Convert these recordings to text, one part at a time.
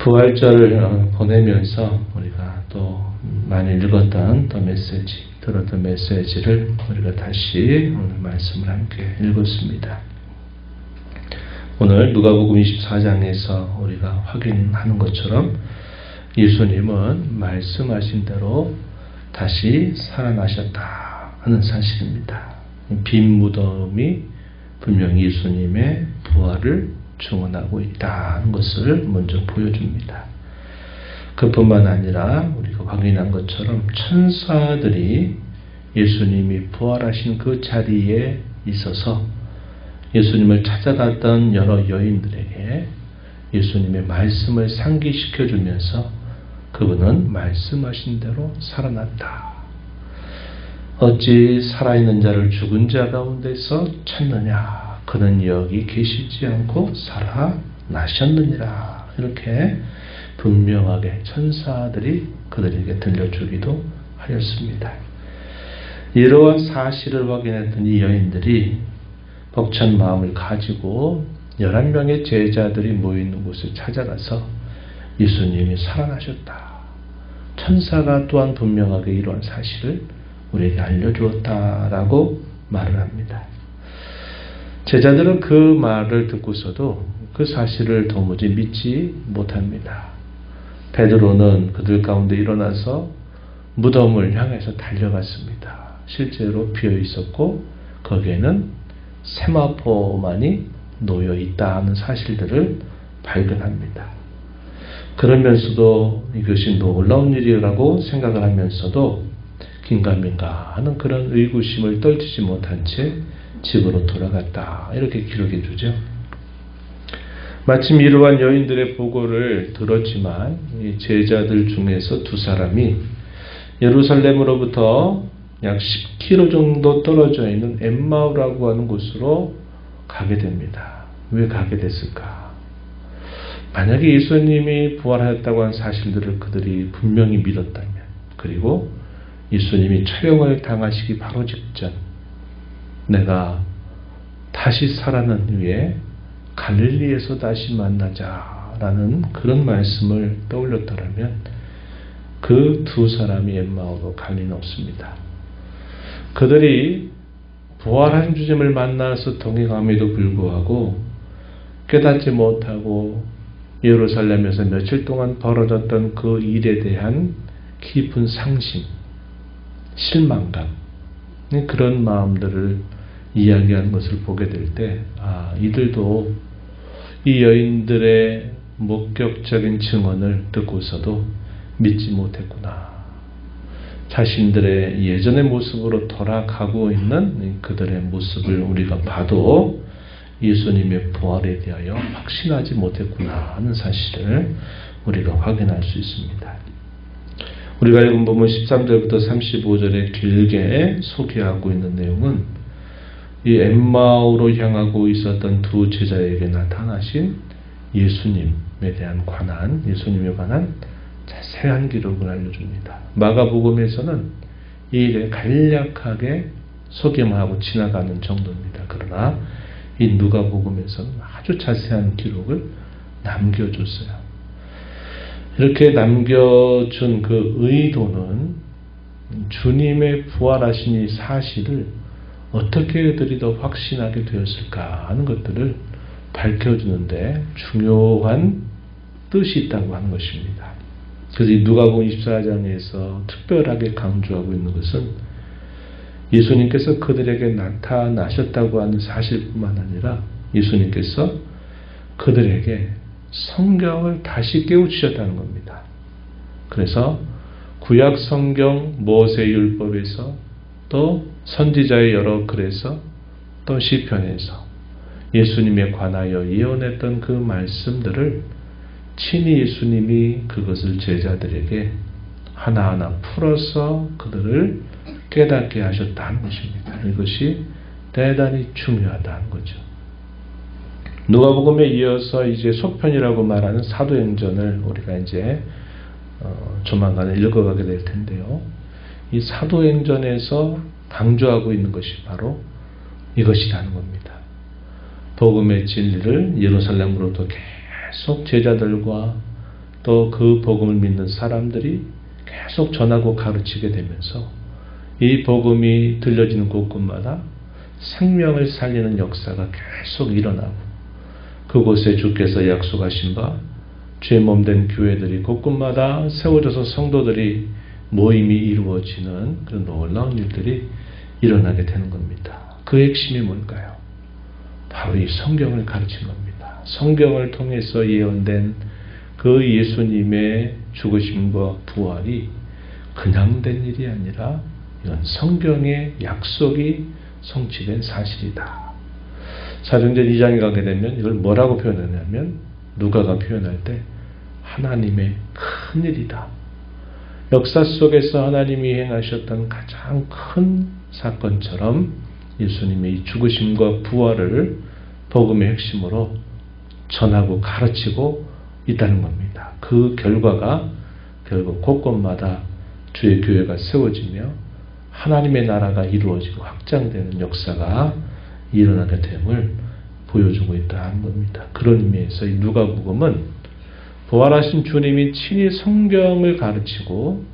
부활절을 보내면서 우리가 또 많이 읽었던 또 메시지, 들었던 메시지를 우리가 다시 오늘 말씀을 함께 읽었습니다. 오늘 누가복음 24장에서 우리가 확인하는 것처럼 예수님은 말씀하신 대로 다시 살아나셨다 하는 사실입니다. 빈 무덤이 분명히 예수님의 부활을 증언하고 있다는 것을 먼저 보여줍니다. 그뿐만 아니라 우리가 확인한 것처럼 천사들이 예수님이 부활하신 그 자리에 있어서 예수님을 찾아갔던 여러 여인들에게 예수님의 말씀을 상기시켜 주면서 그분은 말씀하신 대로 살아났다. 어찌 살아있는 자를 죽은 자 가운데서 찾느냐? 그는 여기 계시지 않고 살아나셨느니라. 이렇게 분명하게 천사들이 그들에게 들려주기도 하였습니다. 이러한 사실을 확인했던 이 여인들이 벅찬 마음을 가지고 11명의 제자들이 모이는 곳에 찾아가서 예수님이 살아나셨다. 천사가 또한 분명하게 이러한 사실을 우리에게 알려주었다라고 말을 합니다. 제자들은 그 말을 듣고서도 그 사실을 도무지 믿지 못합니다. 베드로는 그들 가운데 일어나서 무덤을 향해서 달려갔습니다. 실제로 비어 있었고 거기에는 세마포만이 놓여 있다는 사실들을 발견합니다. 그러면서도 이것이 놀라운 일이라고 생각을 하면서도 긴가민가 하는 그런 의구심을 떨치지 못한 채 집으로 돌아갔다. 이렇게 기록해 주죠. 마침 이러한 여인들의 보고를 들었지만 이 제자들 중에서 두 사람이 예루살렘으로부터 약 10km 정도 떨어져 있는 엠마오라고 하는 곳으로 가게 됩니다. 왜 가게 됐을까? 만약에 예수님이 부활하였다고 한 사실들을 그들이 분명히 믿었다면, 그리고 예수님이 처형을 당하시기 바로 직전 내가 다시 살아난 후에 갈릴리에서 다시 만나자라는 그런 말씀을 떠올렸더라면 그 두 사람이 엠마오로 갈 리는 없습니다. 그들이 부활한 주님을 만나서 동행함에도 불구하고 깨닫지 못하고 예루살렘에서 며칠 동안 벌어졌던 그 일에 대한 깊은 상심, 실망감, 그런 마음들을 이야기하는 것을 보게 될 때, 이들도 이 여인들의 목격적인 증언을 듣고서도 믿지 못했구나. 자신들의 예전의 모습으로 돌아가고 있는 그들의 모습을 우리가 봐도 예수님의 부활에 대하여 확신하지 못했구나 하는 사실을 우리가 확인할 수 있습니다. 우리가 읽은 본문 13절부터 35절에 길게 소개하고 있는 내용은 이 엠마오로 향하고 있었던 두 제자에게 나타나신 예수님에 관한 자세한 기록을 알려줍니다. 마가복음에서는 이 일을 간략하게 소개만 하고 지나가는 정도입니다. 그러나 이 누가복음에서는 아주 자세한 기록을 남겨줬어요. 이렇게 남겨준 그 의도는 주님의 부활하신 이 사실을 어떻게 그들이 더 확신하게 되었을까 하는 것들을 밝혀주는데 중요한 뜻이 있다고 하는 것입니다. 그래서 이 누가복음 24장에서 특별하게 강조하고 있는 것은 예수님께서 그들에게 나타나셨다고 하는 사실뿐만 아니라 예수님께서 그들에게 성경을 다시 깨우치셨다는 겁니다. 그래서 구약 성경 모세율법에서 또 선지자의 여러 글에서 또 시편에서 예수님에 관하여 예언했던 그 말씀들을 친히 예수님이 그것을 제자들에게 하나하나 풀어서 그들을 깨닫게 하셨다는 것입니다. 이것이 대단히 중요하다는 거죠. 누가복음에 이어서 이제 속편이라고 말하는 사도행전을 우리가 이제 조만간에 읽어가게 될 텐데요. 이 사도행전에서 강조하고 있는 것이 바로 이것이라는 겁니다. 복음의 진리를 예루살렘으로부터 계속 제자들과 또 그 복음을 믿는 사람들이 계속 전하고 가르치게 되면서 이 복음이 들려지는 곳곳마다 생명을 살리는 역사가 계속 일어나고 그곳에 주께서 약속하신 바 주의 몸된 교회들이 곳곳마다 세워져서 성도들이 모임이 이루어지는 그런 놀라운 일들이 일어나게 되는 겁니다. 그 핵심이 뭘까요? 바로 이 성경을 가르친 겁니다. 성경을 통해서 예언된 그 예수님의 죽으심과 부활이 그냥 된 일이 아니라 이건 성경의 약속이 성취된 사실이다. 사도행전 2장에 가게 되면 이걸 뭐라고 표현하냐면 누가가 표현할 때 하나님의 큰 일이다. 역사 속에서 하나님이 행하셨던 가장 큰 사건처럼 예수님의 이 죽으심과 부활을 복음의 핵심으로 전하고 가르치고 있다는 겁니다. 그 결과가 결국 곳곳마다 주의 교회가 세워지며 하나님의 나라가 이루어지고 확장되는 역사가 일어나게 됨을 보여주고 있다는 겁니다. 그런 의미에서 이 누가복음은 부활하신 주님이 친히 성경을 가르치고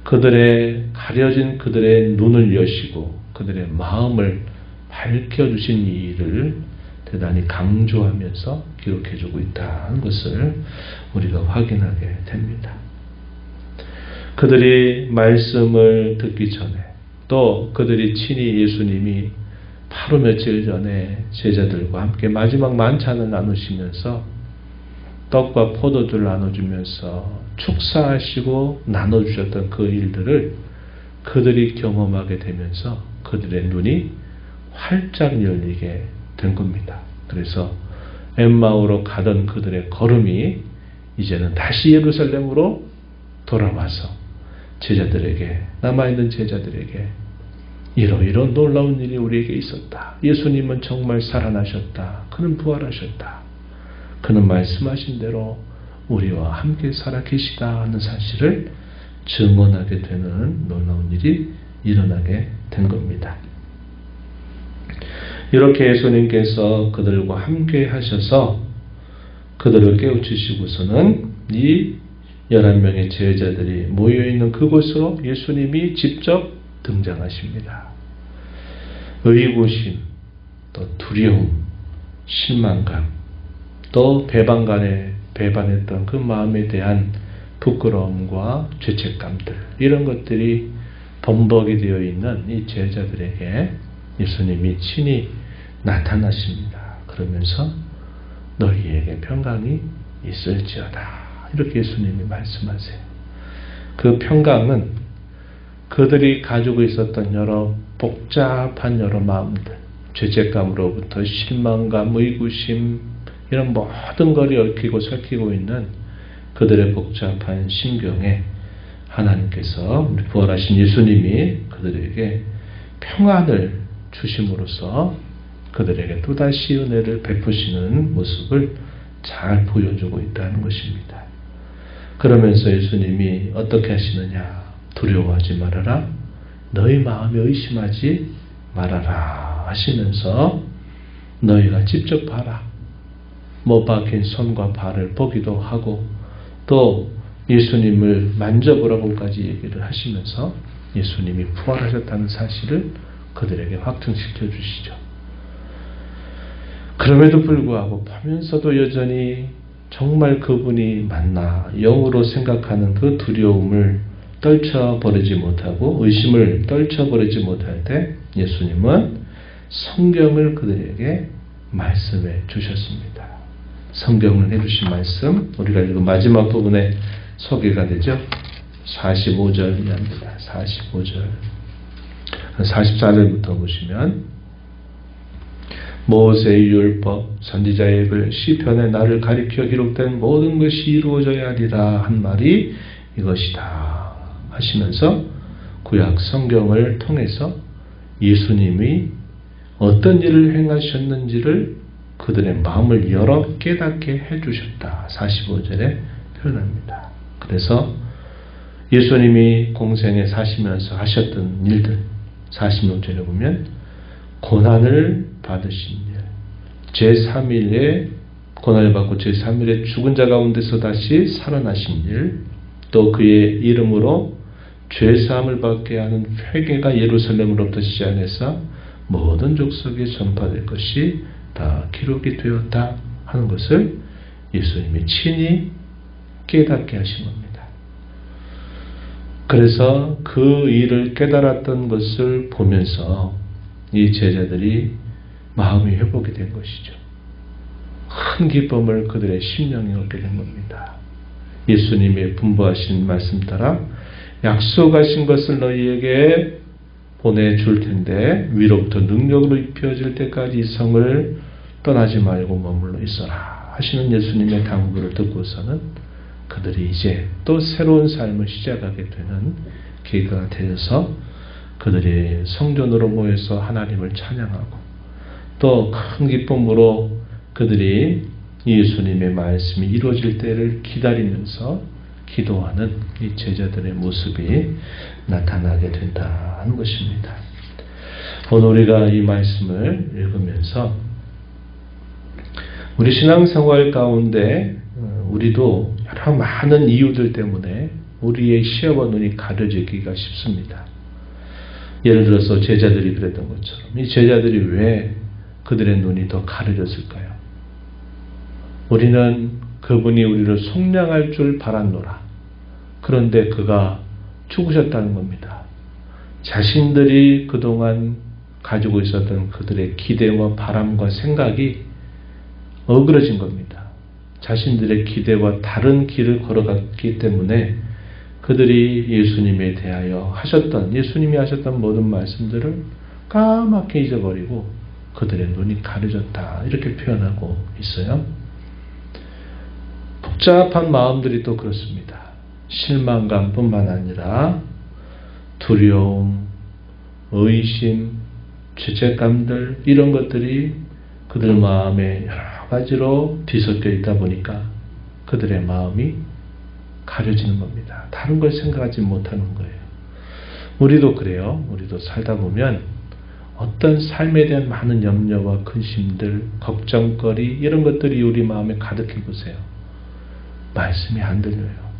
그들의 가려진 그들의 눈을 여시고 그들의 마음을 밝혀주신 이 일을 대단히 강조하면서 기록해주고 있다는 것을 우리가 확인하게 됩니다. 그들이 말씀을 듣기 전에 또 그들이 친히 예수님이 바로 며칠 전에 제자들과 함께 마지막 만찬을 나누시면서 떡과 포도주를 나눠주면서 축사하시고 나눠주셨던 그 일들을 그들이 경험하게 되면서 그들의 눈이 활짝 열리게 된 겁니다. 그래서 엠마오로 가던 그들의 걸음이 이제는 다시 예루살렘으로 돌아와서 제자들에게 남아있는 제자들에게 이러이러한 놀라운 일이 우리에게 있었다. 예수님은 정말 살아나셨다. 그는 부활하셨다. 그는 말씀하신 대로 우리와 함께 살아계시다 하는 사실을 증언하게 되는 놀라운 일이 일어나게 된 겁니다. 이렇게 예수님께서 그들과 함께 하셔서 그들을 깨우치시고서는 이 11명의 제자들이 모여있는 그곳으로 예수님이 직접 등장하십니다. 의구심, 또 두려움, 실망감, 또 배반했던 그 마음에 대한 부끄러움과 죄책감들 이런 것들이 범벅이 되어 있는 이 제자들에게 예수님이 친히 나타나십니다. 그러면서 너희에게 평강이 있을지어다. 이렇게 예수님이 말씀하세요. 그 평강은 그들이 가지고 있었던 여러 복잡한 여러 마음들, 죄책감으로부터 실망감, 의구심 이런 모든 것이 얽히고 설키고 있는 그들의 복잡한 심경에 하나님께서 우리 부활하신 예수님이 그들에게 평안을 주심으로써 그들에게 또다시 은혜를 베푸시는 모습을 잘 보여주고 있다는 것입니다. 그러면서 예수님이 어떻게 하시느냐? 두려워하지 말아라. 너희 마음에 의심하지 말아라 하시면서 너희가 직접 봐라. 못 박힌 손과 발을 보기도 하고 또 예수님을 만져보라고까지 얘기를 하시면서 예수님이 부활하셨다는 사실을 그들에게 확증시켜 주시죠. 그럼에도 불구하고 보면서도 여전히 정말 그분이 맞나 영으로 생각하는 그 두려움을 떨쳐버리지 못하고 의심을 떨쳐버리지 못할 때 예수님은 성경을 그들에게 말씀해 주셨습니다. 성경을 해주신 말씀 우리가 읽은 마지막 부분에 소개가 되죠. 45절입니다. 45절 44절부터 보시면 모세의 율법 선지자의 글 시편에 나를 가리켜 기록된 모든 것이 이루어져야 하리라 한 말이 이것이다 하시면서 구약 성경을 통해서 예수님이 어떤 일을 행하셨는지를 그들의 마음을 열어 깨닫게 해주셨다. 45절에 표현합니다. 그래서 예수님이 공생에 사시면서 하셨던 일들 46절에 보면 고난을 받으신 일, 제3일에 고난을 받고 제3일에 죽은 자 가운데서 다시 살아나신 일, 또 그의 이름으로 죄사함을 받게 하는 회개가 예루살렘으로부터 시작해서 모든 족속에 전파될 것이 다 기록이 되었다 하는 것을 예수님이 친히 깨닫게 하신 겁니다. 그래서 그 일을 깨달았던 것을 보면서 이 제자들이 마음이 회복이 된 것이죠. 큰 기쁨을 그들의 심령이 얻게 된 겁니다. 예수님의 분부하신 말씀 따라 약속하신 것을 너희에게 보내줄 텐데 위로부터 능력으로 입혀질 때까지 이 성을 떠나지 말고 머물러 있어라 하시는 예수님의 당부를 듣고서는 그들이 이제 또 새로운 삶을 시작하게 되는 계기가 되어서 그들이 성전으로 모여서 하나님을 찬양하고 또 큰 기쁨으로 그들이 예수님의 말씀이 이루어질 때를 기다리면서 기도하는 이 제자들의 모습이 나타나게 된다는 것입니다. 오늘 우리가 이 말씀을 읽으면서 우리 신앙생활 가운데 우리도 여러 많은 이유들 때문에 우리의 시야와 눈이 가려지기가 쉽습니다. 예를 들어서 제자들이 그랬던 것처럼 이 제자들이 왜 그들의 눈이 더 가려졌을까요? 우리는 그분이 우리를 속량할 줄 바랐노라. 그런데 그가 죽으셨다는 겁니다. 자신들이 그동안 가지고 있었던 그들의 기대와 바람과 생각이 어그러진 겁니다. 자신들의 기대와 다른 길을 걸어갔기 때문에 그들이 예수님에 대하여 하셨던, 예수님이 하셨던 모든 말씀들을 까맣게 잊어버리고 그들의 눈이 가려졌다. 이렇게 표현하고 있어요. 복잡한 마음들이 또 그렇습니다. 실망감뿐만 아니라 두려움, 의심, 죄책감들 이런 것들이 그들 마음에 여러 가지로 뒤섞여 있다 보니까 그들의 마음이 가려지는 겁니다. 다른 걸 생각하지 못하는 거예요. 우리도 그래요. 우리도 살다 보면 어떤 삶에 대한 많은 염려와 근심들, 걱정거리 이런 것들이 우리 마음에 가득해 보세요. 말씀이 안 들려요.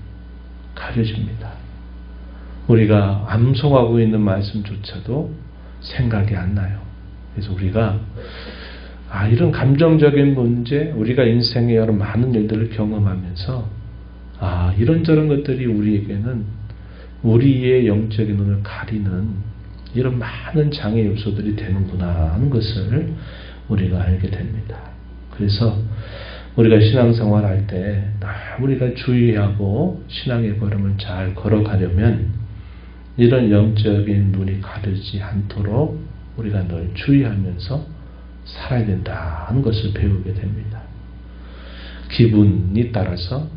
가려집니다. 우리가 암송하고 있는 말씀조차도 생각이 안 나요. 그래서 우리가 이런 감정적인 문제, 우리가 인생의 여러 많은 일들을 경험하면서 이런저런 것들이 우리에게는 우리의 영적인 눈을 가리는 이런 많은 장애 요소들이 되는구나 하는 것을 우리가 알게 됩니다. 그래서 우리가 신앙생활 할 때 우리가 주의하고 신앙의 걸음을 잘 걸어가려면 이런 영적인 눈이 가리지 않도록 우리가 늘 주의하면서 살아야 된다 하는 것을 배우게 됩니다. 기분이 따라서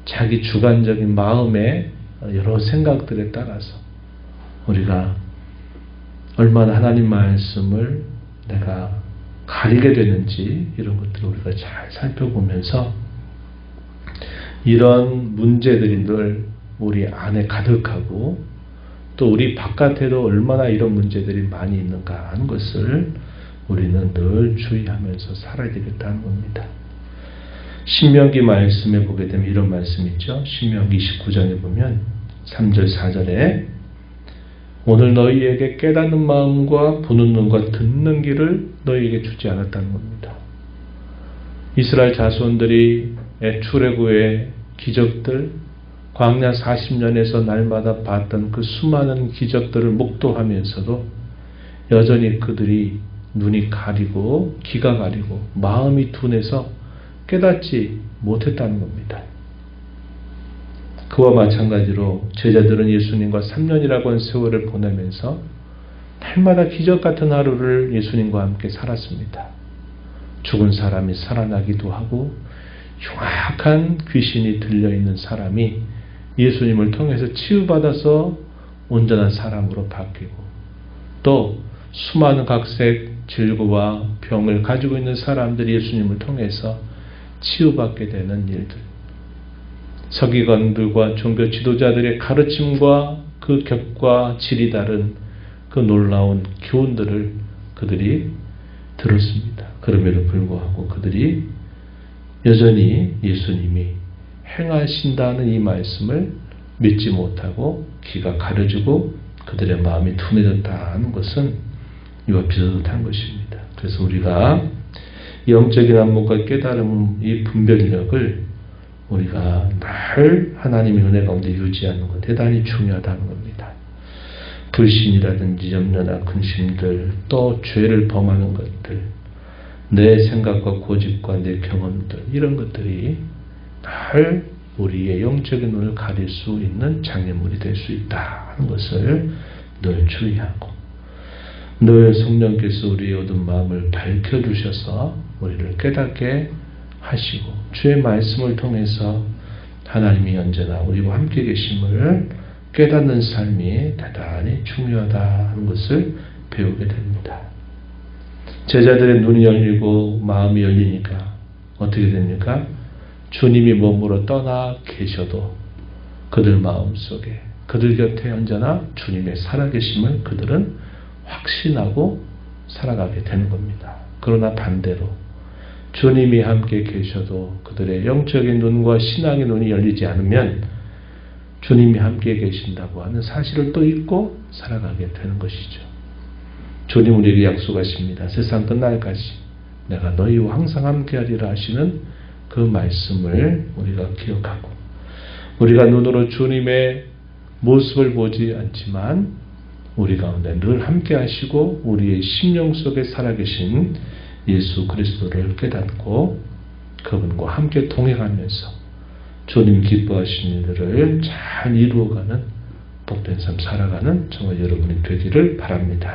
자기 주관적인 마음의 여러 생각들에 따라서 우리가 얼마나 하나님 말씀을 내가 가리게 되는지 이런 것들을 우리가 잘 살펴보면서 이런 문제들이 늘 우리 안에 가득하고 또 우리 바깥에도 얼마나 이런 문제들이 많이 있는가 하는 것을 우리는 늘 주의하면서 살아야 되겠다는 겁니다. 신명기 말씀에 보게 되면 이런 말씀이 있죠. 신명기 29장에 보면 3절 4절에 오늘 너희에게 깨닫는 마음과 보는 눈과 듣는 길을 너희에게 주지 않았다는 겁니다. 이스라엘 자손들이 출애굽의 기적들, 광야 40년에서 날마다 봤던 그 수많은 기적들을 목도하면서도 여전히 그들이 눈이 가리고 귀가 가리고 마음이 둔해서 깨닫지 못했다는 겁니다. 그와 마찬가지로 제자들은 예수님과 3년이라고 한 세월을 보내면서 날마다 기적 같은 하루를 예수님과 함께 살았습니다. 죽은 사람이 살아나기도 하고 흉악한 귀신이 들려있는 사람이 예수님을 통해서 치유받아서 온전한 사람으로 바뀌고 또 수많은 각색 질고와 병을 가지고 있는 사람들이 예수님을 통해서 치유받게 되는 일들, 서기관들과 종교 지도자들의 가르침과 그 격과 질이 다른 그 놀라운 교훈들을 그들이 들었습니다. 그럼에도 불구하고 그들이 여전히 예수님이 행하신다는 이 말씀을 믿지 못하고 귀가 가려지고 그들의 마음이 둔해졌다 하는 것은 이와 비슷한 것입니다. 그래서 우리가 영적인 안목과 깨달음 이 분별력을 우리가 늘 하나님의 은혜 가운데 유지하는 것 대단히 중요하다는 겁니다. 불신이라든지 염려나 근심들, 또 죄를 범하는 것들, 내 생각과 고집과 내 경험들, 이런 것들이 늘 우리의 영적인 눈을 가릴 수 있는 장애물이 될 수 있다 하는 것을 늘 주의하고, 늘 성령께서 우리의 어두운 마음을 밝혀주셔서 우리를 깨닫게 하시고 주의 말씀을 통해서 하나님이 언제나 우리와 함께 계심을 깨닫는 삶이 대단히 중요하다 하는 것을 배우게 됩니다. 제자들의 눈이 열리고 마음이 열리니까 어떻게 됩니까? 주님이 몸으로 떠나 계셔도 그들 마음속에, 그들 곁에 언제나 주님의 살아계심을 그들은 확신하고 살아가게 되는 겁니다. 그러나 반대로 주님이 함께 계셔도 그들의 영적인 눈과 신앙의 눈이 열리지 않으면 주님이 함께 계신다고 하는 사실을 또 잊고 살아가게 되는 것이죠. 주님 우리에게 약속하십니다. 세상 끝날까지 내가 너희와 항상 함께하리라 하시는 그 말씀을 우리가 기억하고, 우리가 눈으로 주님의 모습을 보지 않지만 우리 가운데 늘 함께 하시고 우리의 심령 속에 살아계신 예수 그리스도를 깨닫고 그분과 함께 동행하면서 주님 기뻐하시는 일들을 잘 이루어가는 복된 삶 살아가는 정말 여러분이 되기를 바랍니다.